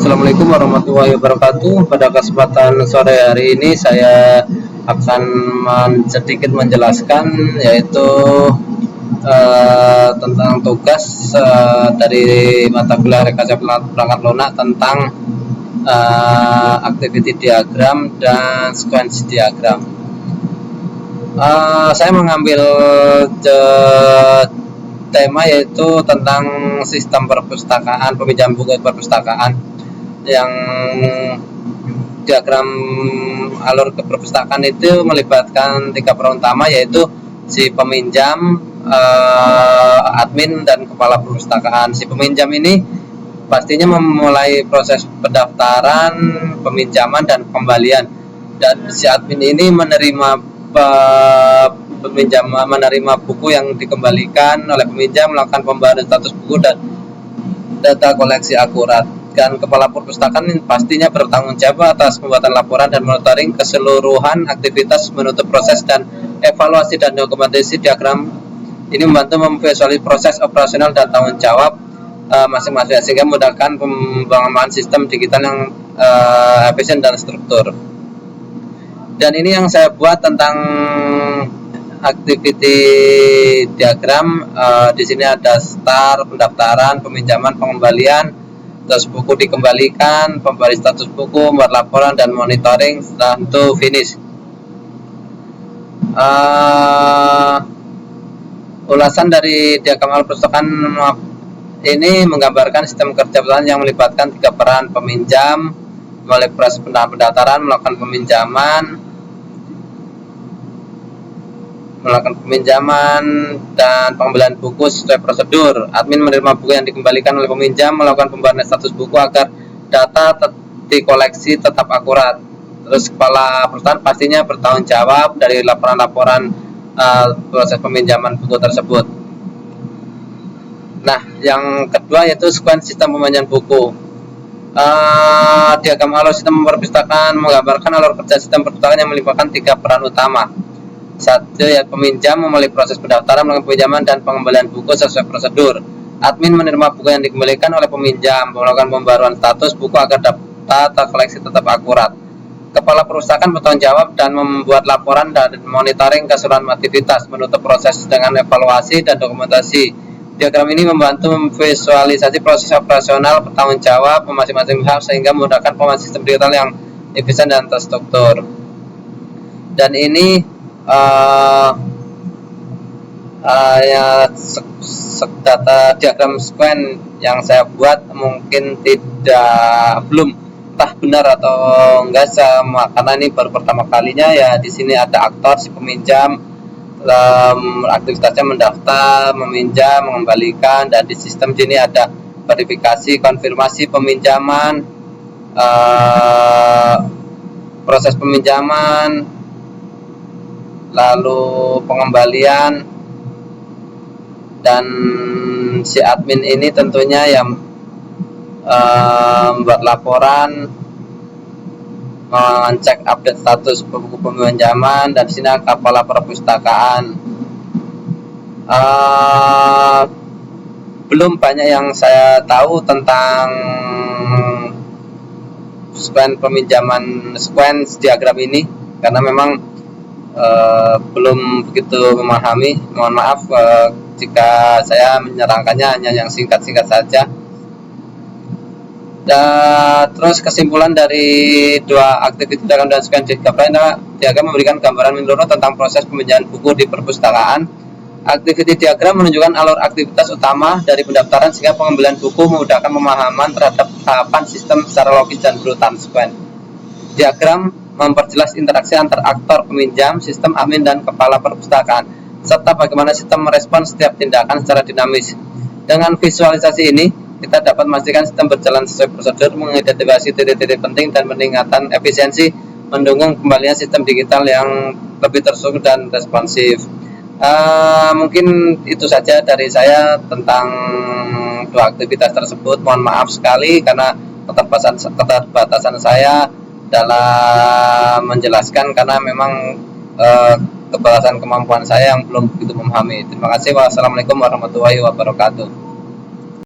Assalamualaikum warahmatullahi wabarakatuh. Pada kesempatan sore hari ini saya akan sedikit menjelaskan yaitu tentang tugas dari mata kuliah rekayasa perangkat lunak tentang activity diagram dan sequence diagram. Saya mengambil tema yaitu tentang sistem perpustakaan, peminjam buku perpustakaan, yang diagram alur ke perpustakaan itu melibatkan 3 peran utama, yaitu si peminjam, admin, dan kepala perpustakaan. Si peminjam ini pastinya memulai proses pendaftaran, peminjaman, dan pembalian, dan si admin ini menerima menerima buku yang dikembalikan oleh peminjam, melakukan pembaruan status buku dan data koleksi akurat. Dan kepala perpustakaan pastinya bertanggung jawab atas pembuatan laporan dan monitoring keseluruhan aktivitas menutup proses dan evaluasi dan dokumentasi diagram. Ini membantu memvisualisasi proses operasional dan tanggung jawab masing-masing, sehingga memudahkan pengembangan sistem digital yang efisien dan struktur. Dan ini yang saya buat tentang activity diagram. Di sini ada start, pendaftaran, peminjaman, pengembalian, status buku dikembalikan, pembali status buku, membuat laporan, dan monitoring setelah itu finish. Ulasan dari diagram alur perpustakaan ini menggambarkan sistem kerja perusahaan yang melibatkan 3 peran: peminjam, mulai proses pendaftaran, melakukan peminjaman dan pengembalian buku sesuai prosedur. Admin menerima buku yang dikembalikan oleh peminjam, melakukan pembaruan status buku agar data dikoleksi tetap akurat. Terus kepala perusahaan pastinya bertanggung jawab dari laporan-laporan proses peminjaman buku tersebut. Nah, yang kedua yaitu sequence sistem peminjaman buku. Diagram alur sistem perpustakaan menggambarkan alur kerja sistem perpustakaan yang melibatkan 3 peran utama. 1. Ya, peminjam memulai proses pendaftaran, melakukan peminjaman dan pengembalian buku sesuai prosedur. Admin menerima buku yang dikembalikan oleh peminjam, melakukan pembaruan status buku agar data koleksi tetap akurat. Kepala perpustakaan bertanggung jawab dan membuat laporan dan monitoring keseluruhan aktivitas, menutup proses dengan evaluasi dan dokumentasi. Diagram ini membantu memvisualisasi proses operasional bertanggung jawab masing-masing pihak, sehingga memudahkan pembangunan sistem digital yang efisien dan terstruktur. Dan ini data diagram sequence yang saya buat mungkin belum entah benar atau enggak, karena ini baru pertama kalinya. Ya, di sini ada aktor si peminjam, aktivitasnya mendaftar, meminjam, mengembalikan, dan di sistem sini ada verifikasi, konfirmasi peminjaman, proses peminjaman, lalu pengembalian, dan si admin ini tentunya yang membuat laporan, mengecek update status buku peminjaman, dan di sini kepala perpustakaan. Belum banyak yang saya tahu tentang sequence diagram ini, karena memang belum begitu memahami. Mohon maaf jika saya menyerangkannya hanya yang singkat-singkat saja. Dan terus kesimpulan dari 2 aktivitas diagram dan sequence diagram memberikan gambaran menyeluruh tentang proses peminjaman buku di perpustakaan. Activity diagram menunjukkan alur aktivitas utama dari pendaftaran sehingga pengembalian buku, memudahkan pemahaman terhadap tahapan sistem secara logis dan berurutan sequence. Diagram memperjelas interaksi antar aktor peminjam, sistem, admin, dan kepala perpustakaan, serta bagaimana sistem merespon setiap tindakan secara dinamis. Dengan visualisasi ini, kita dapat memastikan sistem berjalan sesuai prosedur, mengidentifikasi titik-titik penting, dan meningkatkan efisiensi, mendukung kembalinya sistem digital yang lebih terstruktur dan responsif. Mungkin itu saja dari saya tentang 2 aktivitas tersebut. Mohon maaf sekali karena keterbatasan saya dalam menjelaskan, karena memang keterbatasan kemampuan saya yang belum begitu memahami. Terima kasih. Wassalamualaikum warahmatullahi wabarakatuh.